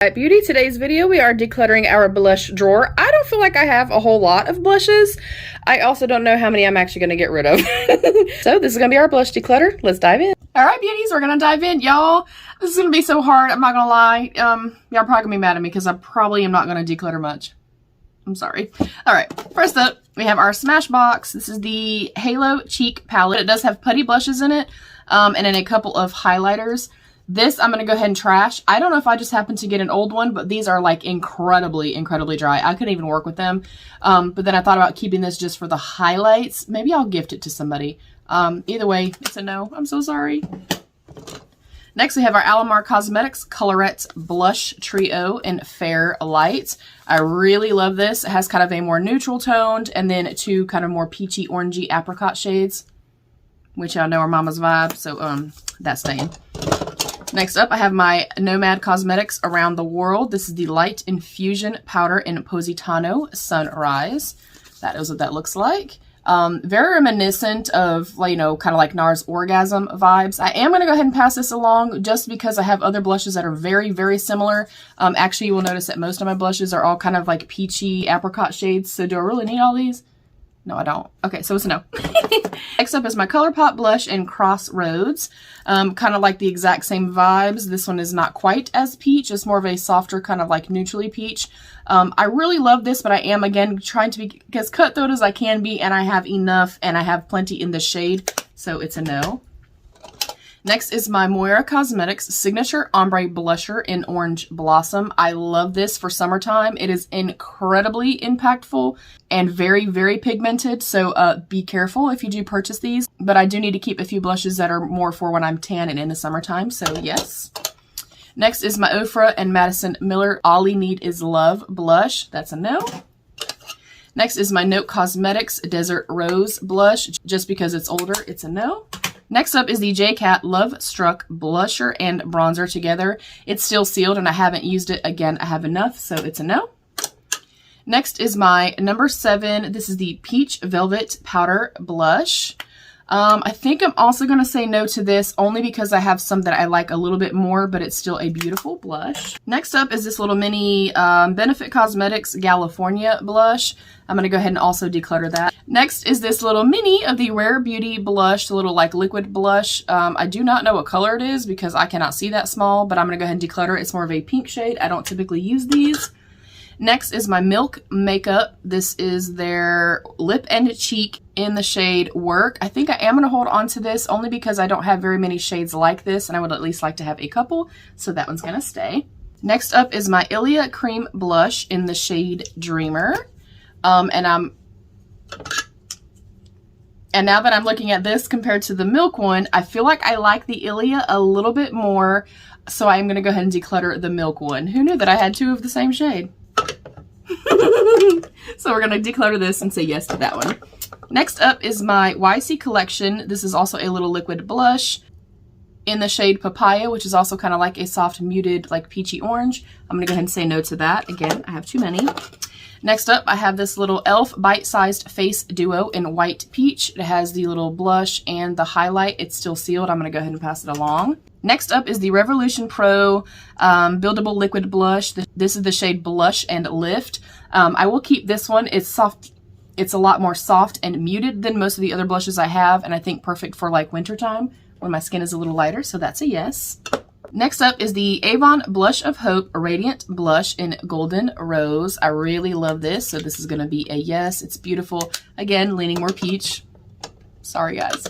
Alright, beauty, today's video we are decluttering our blush drawer. I don't feel like I have a whole lot of blushes. I also don't know how many I'm actually going to get rid of. So this is going to be our blush declutter. Let's dive in. Alright, beauties, we're going to dive in. Y'all, this is going to be so hard. I'm not going to lie. Y'all probably going to be mad at me because I probably am not going to declutter much. I'm sorry. Alright, first up, we have our Smashbox. This is the Halo Cheek Palette. It does have putty blushes in it, and then a couple of highlighters. This I'm going to go ahead and trash. I don't know if I just happened to get an old one, but these are like incredibly dry. I couldn't even work with them. But then I thought about keeping this just for the highlights. Maybe I'll gift it to somebody. Either way, it's a no. I'm so sorry. Next, we have our Alamar Cosmetics Colorette Blush Trio in Fair Light. I really love this. It has kind of a more neutral toned and then two kind of more peachy, orangey apricot shades, which y'all know are Mama's vibe. So that's staying. Next up, I have my Nomad Cosmetics Around the World. This is the Light Infusion Powder in Positano Sunrise. That is what that looks like. Very reminiscent of, you know, kind of like NARS Orgasm vibes. I am going to go ahead and pass this along just because I have other blushes that are very similar. Actually, you will notice that most of my blushes are all kind of like peachy apricot shades. So do I really need all these? No, I don't. Okay, so it's a no. Next up is my ColourPop blush in Crossroads. Kind of like the exact same vibes. This one is not quite as peach. It's more of a softer kind of like neutrally peach. I really love this, but I am, again, trying to be as cutthroat as I can be, and I have enough, and I have plenty in the shade, so it's a no. Next is my Moira Cosmetics Signature Ombre Blusher in Orange Blossom. I love this for summertime. It is incredibly impactful and very pigmented, so be careful if you do purchase these. But I do need to keep a few blushes that are more for when I'm tan and in the summertime, so yes. Next is my Ofra and Madison Miller All You Need Is Love Blush. That's a no. Next is my Note Cosmetics Desert Rose Blush. Just because it's older, it's a no. Next up is the JCat Love Struck Blusher and Bronzer together. It's still sealed and I haven't used it. Again, I have enough, so it's a no. Next is my number 7. This is the Peach Velvet Powder Blush. I think I'm also going to say no to this only because I have some that I like a little bit more, but it's still a beautiful blush. Next up is this little mini Benefit Cosmetics California blush. I'm going to go ahead and also declutter that. Next is this little mini of the Rare Beauty blush, the little like liquid blush. I do not know what color it is because I cannot see that small, but I'm going to go ahead and declutter it. It's more of a pink shade. I don't typically use these. Next is my Milk Makeup. This is their Lip and Cheek in the shade Work. I think I am going to hold on to this only because I don't have very many shades like this, and I would at least like to have a couple, so that one's going to stay. Next up is my Ilia Cream Blush in the shade Dreamer. And now that I'm looking at this compared to the Milk one, I feel like I like the Ilia a little bit more, so I'm going to go ahead and declutter the Milk one. Who knew that I had two of the same shade? So we're going to declutter this and say yes to that one. Next up is my YC Collection. This is also a little liquid blush in the shade Papaya, which is also kind of like a soft muted like peachy orange. I'm going to go ahead and say no to that. Again, I have too many. Next up, I have this little e.l.f. Bite-Sized Face Duo in White Peach. It has the little blush and the highlight. It's still sealed. I'm going to go ahead and pass it along. Next up is the Revolution Pro Buildable Liquid Blush. This is the shade Blush and Lift. I will keep this one. It's soft. It's a lot more soft and muted than most of the other blushes I have, and I think perfect for like wintertime when my skin is a little lighter, so that's a yes. Next up is the Avon Blush of Hope Radiant Blush in Golden Rose. I really love this, so this is going to be a yes. It's beautiful. Again, leaning more peach. Sorry, guys.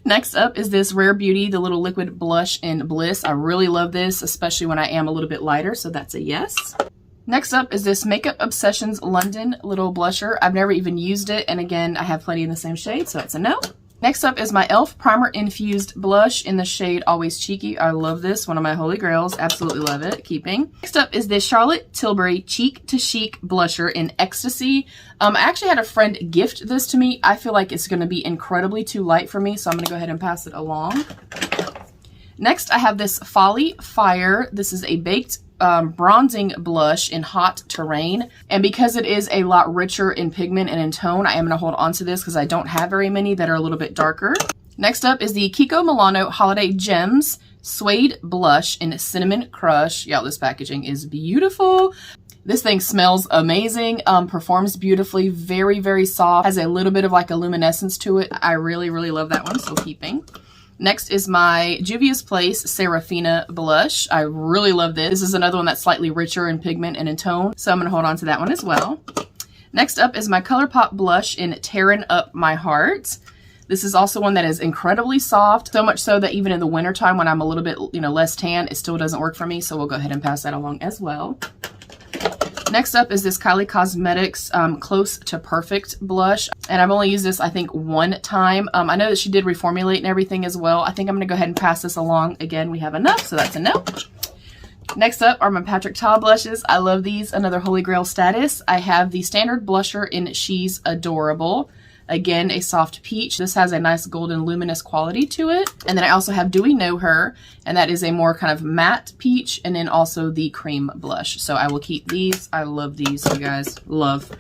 Next up is this Rare Beauty, the little liquid blush in Bliss. I really love this, especially when I am a little bit lighter, so that's a yes. Next up is this Makeup Obsessions London little blusher. I've never even used it, and again, I have plenty in the same shade, so it's a no. Next up is my e.l.f. Primer Infused Blush in the shade Always Cheeky. I love this. One of my holy grails. Absolutely love it. Keeping. Next up is this Charlotte Tilbury Cheek to Chic Blusher in Ecstasy. I actually had a friend gift this to me. I feel like it's going to be incredibly too light for me, so I'm going to go ahead and pass it along. Next, I have this Folly Fire. This is a baked bronzing blush in Hot Terrain, and because it is a lot richer in pigment and in tone, I am going to hold on to this because I don't have very many that are a little bit darker. Next up is the Kiko Milano Holiday Gems Suede Blush in Cinnamon Crush. Y'all, this packaging is beautiful. This thing smells amazing, performs beautifully, very, very soft, has a little bit of like a luminescence to it. I really, really love that one, so keeping. Next is my Juvia's Place Serafina Blush. I really love this. This is another one that's slightly richer in pigment and in tone, so I'm going to hold on to that one as well. Next up is my ColourPop Blush in Tearin' Up My Heart. This is also one that is incredibly soft, so much so that even in the wintertime when I'm a little bit, less tan, it still doesn't work for me, so we'll go ahead and pass that along as well. Next up is this Kylie Cosmetics Close to Perfect blush, and I've only used this I think one time. I know that she did reformulate and everything as well. I think I'm going to go ahead and pass this along. Again, we have enough, so that's a no. Next up are my Patrick Ta blushes. I love these, another Holy Grail status. I have the standard blusher in She's Adorable. Again, a soft peach. This has a nice golden luminous quality to it. And then I also have Do We Know Her? And that is a more kind of matte peach. And then also the cream blush. So I will keep these. I love these, you guys. Love.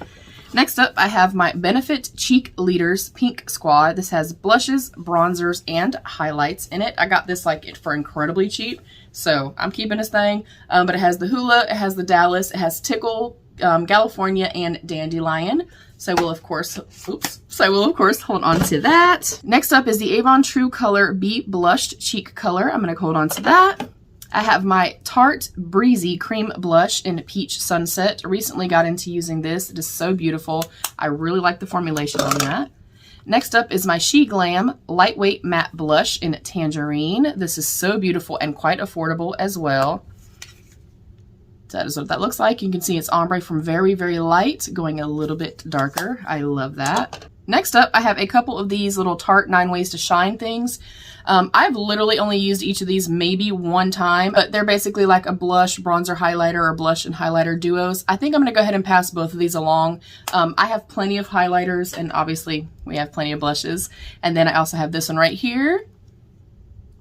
Next up, I have my Benefit Cheek Leaders Pink Squad. This has blushes, bronzers, and highlights in it. I got this like for incredibly cheap. So I'm keeping this thing. But it has the Hula, it has the Dallas, it has Tickle, California, and Dandelion. So I will of course hold on to that. Next up is the Avon True Color Be Blushed Cheek Color. I'm going to hold on to that. I have my Tarte Breezy Cream Blush in Peach Sunset. Recently got into using this. It is so beautiful. I really like the formulation on that. Next up is my She Glam Lightweight Matte Blush in Tangerine. This is so beautiful and quite affordable as well. That is what that looks like. You can see it's ombre from very, very light going a little bit darker. I love that. Next up, I have a couple of these little Tarte 9 Ways to Shine things. I've literally only used each of these maybe one time, but they're basically like a blush, bronzer, highlighter, or blush and highlighter duos. I think I'm going to go ahead and pass both of these along. I have plenty of highlighters, and obviously we have plenty of blushes. And then I also have this one right here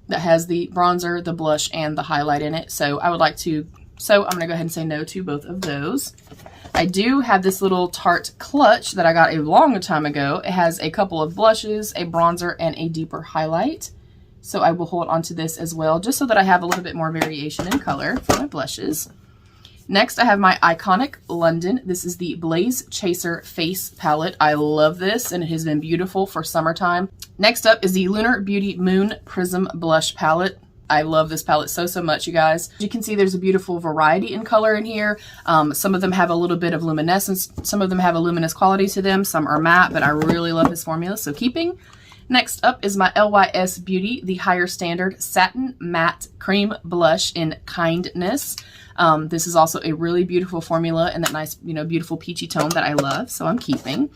that has the bronzer, the blush, and the highlight in it. So I'm going to go ahead and say no to both of those. I do have this little Tarte clutch that I got a long time ago. It has a couple of blushes, a bronzer, and a deeper highlight. So I will hold on to this as well, just so that I have a little bit more variation in color for my blushes. Next, I have my Iconic London. This is the Blaze Chaser Face Palette. I love this, and it has been beautiful for summertime. Next up is the Lunar Beauty Moon Prism Blush Palette. I love this palette so much, you guys. As you can see, there's a beautiful variety in color in here. Some of them have a little bit of luminescence. Some of them have a luminous quality to them. Some are matte, but I really love this formula, so keeping. Next up is my LYS Beauty, the Higher Standard Satin Matte Cream Blush in Kindness. This is also a really beautiful formula and that nice, beautiful peachy tone that I love, so I'm keeping.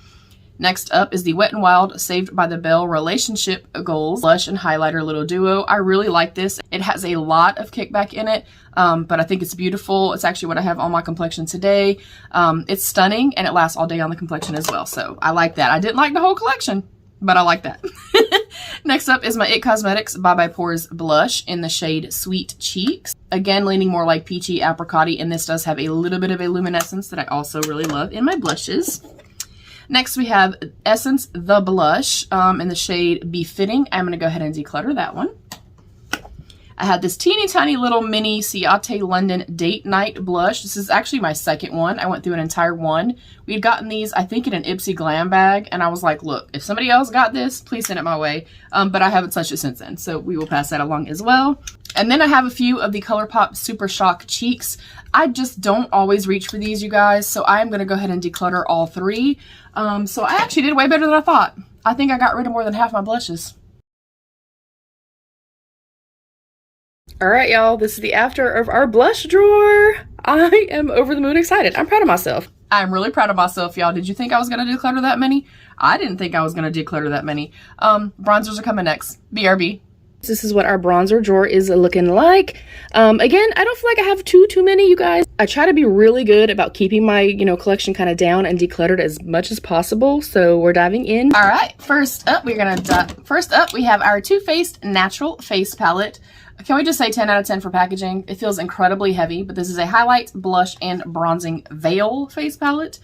Next up is the Wet n Wild Saved by the Bell Relationship Goals Blush and Highlighter Little Duo. I really like this. It has a lot of kickback in it, but I think it's beautiful. It's actually what I have on my complexion today. It's stunning, and it lasts all day on the complexion as well, so I like that. I didn't like the whole collection, but I like that. Next up is my IT Cosmetics Bye Bye Pores Blush in the shade Sweet Cheeks. Again, leaning more like peachy apricot-y, and this does have a little bit of a luminescence that I also really love in my blushes. Next, we have Essence The Blush in the shade Befitting. I'm going to go ahead and declutter that one. I had this teeny tiny little mini Ciate London Date Night blush. This is actually my second one. I went through an entire one. We had gotten these, I think, in an Ipsy Glam bag, and I was like, look, if somebody else got this, please send it my way. But I haven't touched it since then, so we will pass that along as well. And then I have a few of the ColourPop Super Shock Cheeks. I just don't always reach for these, you guys, so I'm going to go ahead and declutter all three. So I actually did way better than I thought. I think I got rid of more than half my blushes. All right, y'all, this is the after of our blush drawer. I am over the moon excited. I'm proud of myself. I'm really proud of myself, y'all. Did you think I was going to declutter that many? I didn't think I was going to declutter that many. Bronzers are coming next. BRB. This is what our bronzer drawer is looking like. Again, I don't feel like I have too many, you guys. I try to be really good about keeping my, collection kind of down and decluttered as much as possible. So we're diving in. All right, first up, we have our Too Faced Natural Face Palette. Can we just say 10 out of 10 for packaging? It feels incredibly heavy, but this is a highlight, blush, and bronzing veil face palette.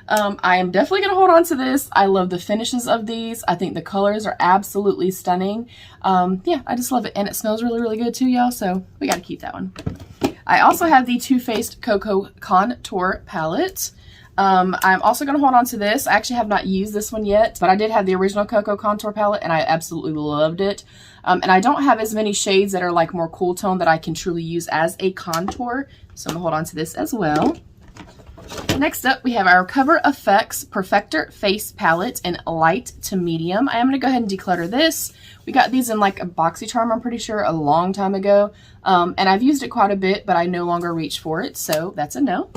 I am definitely going to hold on to this. I love the finishes of these. I think the colors are absolutely stunning. Yeah, I just love it. And it smells really, really good too, y'all. So we got to keep that one. I also have the Too Faced Cocoa Contour Palette. I'm also going to hold on to this. I actually have not used this one yet, but I did have the original Cocoa Contour Palette and I absolutely loved it. And I don't have as many shades that are like more cool tone that I can truly use as a contour. So I'm going to hold on to this as well. Next up, we have our Cover FX Perfector Face Palette in light to medium. I am going to go ahead and declutter this. We got these in like a BoxyCharm, I'm pretty sure, a long time ago. And I've used it quite a bit, but I no longer reach for it, so that's a no.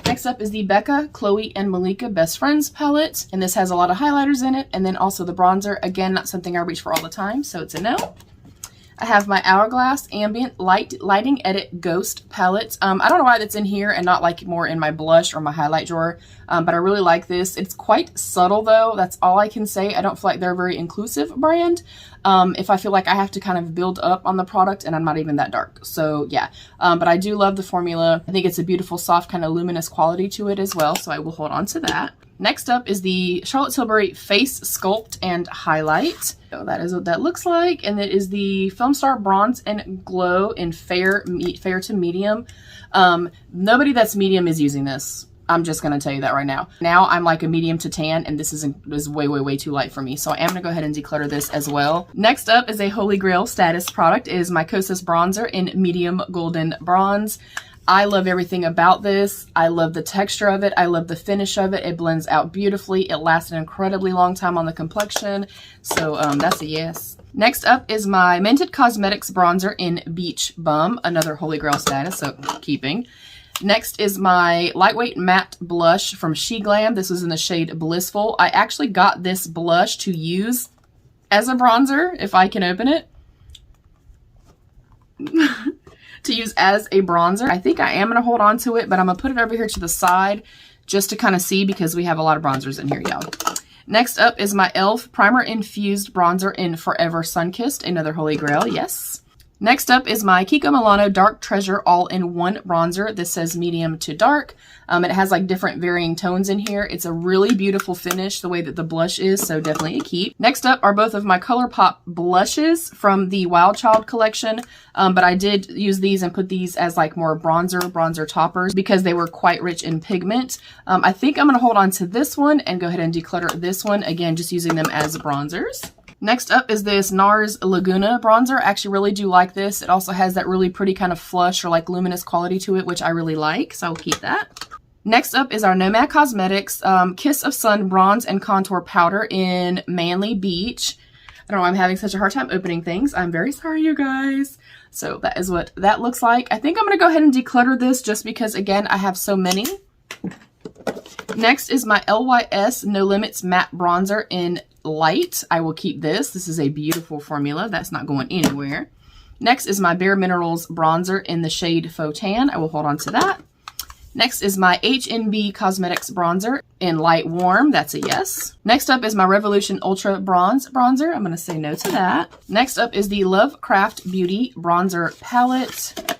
Next up is the Becca, Chloe, and Malika Best Friends palette, and this has a lot of highlighters in it, and then also the bronzer. Again, not something I reach for all the time, so it's a no. I have my Hourglass Ambient Lighting Edit Ghost palette. I don't know why that's in here and not like more in my blush or my highlight drawer, but I really like this. It's quite subtle though. That's all I can say. I don't feel like they're a very inclusive brand. If I feel like I have to kind of build up on the product and I'm not even that dark. So yeah, but I do love the formula. I think it's a beautiful, soft, kind of luminous quality to it as well. So I will hold on to that. Next up is the Charlotte Tilbury Face Sculpt and Highlight. So that is what that looks like. And it is the Film Star Bronze and Glow in fair to medium. Nobody that's medium is using this. I'm just going to tell you that right now. Now I'm like a medium to tan, and this is way, way, way too light for me. So I am going to go ahead and declutter this as well. Next up is a Holy Grail status product. It is my Kosas Bronzer in medium golden bronze. I love everything about this. I love the texture of it. I love the finish of it. It blends out beautifully. It lasts an incredibly long time on the complexion. So that's a yes. Next up is my Mented Cosmetics Bronzer in Beach Bum. Another Holy Grail status, so keeping. Next is my Lightweight Matte Blush from She Glam. This was in the shade Blissful. I actually got this blush to use as a bronzer, if I can open it. To use as a bronzer. I think I am going to hold on to it, but I'm going to put it over here to the side just to kind of see because we have a lot of bronzers in here, y'all. Next up is my e.l.f. Primer Infused Bronzer in Forever Sunkissed. Another Holy Grail, yes. Next up is my Kiko Milano Dark Treasure All-in-One Bronzer. This says medium to dark. It has like different varying tones in here. It's a really beautiful finish the way that the blush is, so definitely a keep. Next up are both of my ColourPop blushes from the Wild Child collection, but I did use these and put these as like more bronzer toppers because they were quite rich in pigment. I think I'm going to hold on to this one and go ahead and declutter this one, again just using them as bronzers. Next up is this NARS Laguna bronzer. I actually really do like this. It also has that really pretty kind of flush or like luminous quality to it, which I really like, so I'll keep that. Next up is our Nomad Cosmetics Kiss of Sun Bronze and Contour Powder in Manly Beach. I don't know why I'm having such a hard time opening things. I'm very sorry, you guys. So that is what that looks like. I think I'm going to go ahead and declutter this just because, again, I have so many. Next is my LYS No Limits Matte Bronzer in Light. I will keep this. This is a beautiful formula. That's not going anywhere. Next is my Bare Minerals Bronzer in the shade Faux Tan. I will hold on to that. Next is my HNB Cosmetics Bronzer in Light Warm. That's a yes. Next up is my Revolution Ultra Bronze Bronzer. I'm going to say no to that. Next up is the Lovecraft Beauty Bronzer Palette.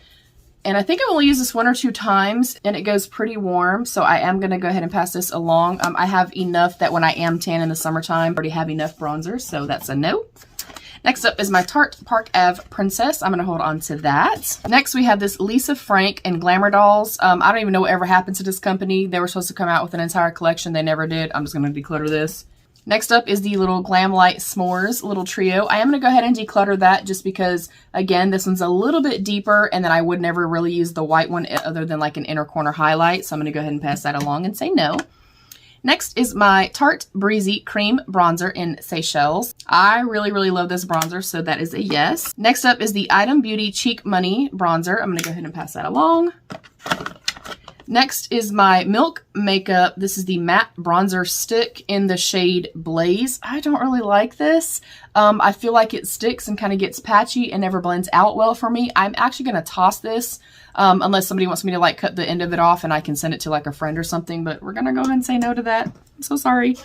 And I think I've only used this 1 or 2 times, and it goes pretty warm, so I am going to go ahead and pass this along. I have enough that when I am tan in the summertime, I already have enough bronzer, so that's a no. Next up is my Tarte Park Ave Princess. I'm going to hold on to that. Next, we have this Lisa Frank and Glamour Dolls. I don't even know what ever happened to this company. They were supposed to come out with an entire collection. They never did. I'm just going to declutter this. Next up is the little Glam Light S'mores little trio. I am going to go ahead and declutter that just because, again, this one's a little bit deeper, and then I would never really use the white one other than like an inner corner highlight. So I'm going to go ahead and pass that along and say no. Next is my Tarte Breezy Cream Bronzer in Seychelles. I really, really love this bronzer, so that is a yes. Next up is the Item Beauty Cheek Money Bronzer. I'm going to go ahead and pass that along. Next is my Milk Makeup. This is the matte bronzer stick in the shade Blaze. I don't really like this. I feel like it sticks and kind of gets patchy and never blends out well for me. I'm actually going to toss this unless somebody wants me to like cut the end of it off and I can send it to like a friend or something, but we're going to go ahead and say no to that. I'm so sorry.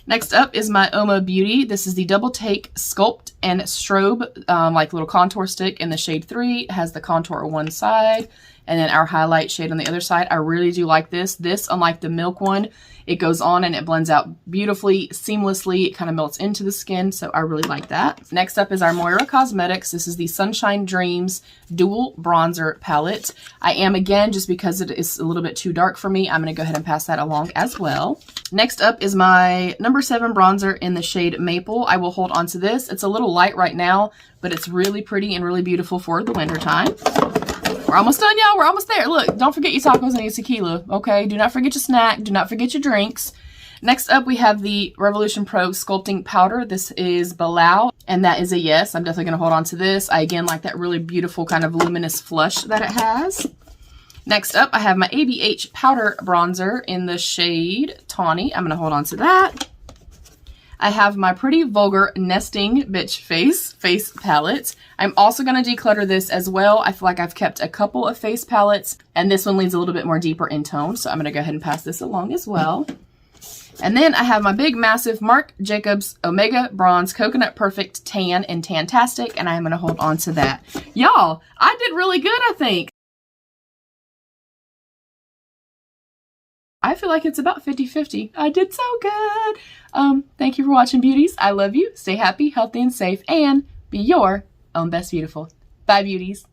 Next up is my Oma Beauty. This is the Double Take Sculpt and Strobe like little contour stick in the shade 3. It has the contour on one side and then our highlight shade on the other side. I really do like this. This, unlike the Milk one, it goes on and it blends out beautifully, seamlessly. It kind of melts into the skin, so I really like that. Next up is our Moira Cosmetics. This is the Sunshine Dreams Dual Bronzer Palette. I am, again, just because it is a little bit too dark for me, I'm going to go ahead and pass that along as well. Next up is my number 7 bronzer in the shade Maple. I will hold on to this. It's a little light right now, but it's really pretty and really beautiful for the winter time. We're almost done, y'all. We're almost there. Look, don't forget your tacos and your tequila, okay? Do not forget your snack. Do not forget your drinks. Next up, we have the Revolution Pro Sculpting Powder. This is Balau, and that is a yes. I'm definitely going to hold on to this. I, again, like that really beautiful kind of luminous flush that it has. Next up, I have my ABH Powder Bronzer in the shade Tawny. I'm going to hold on to that. I have my Pretty Vulgar Nesting Bitch face palette. I'm also going to declutter this as well. I feel like I've kept a couple of face palettes, and this one leans a little bit more deeper in tone, so I'm going to go ahead and pass this along as well. And then I have my big, massive Marc Jacobs Omega Bronze Coconut Perfect Tan and Tantastic, and I'm going to hold on to that. Y'all, I did really good, I think. I feel like it's about 50-50. I did so good. Thank you for watching, beauties. I love you. Stay happy, healthy, and safe, and be your own best beautiful. Bye, beauties.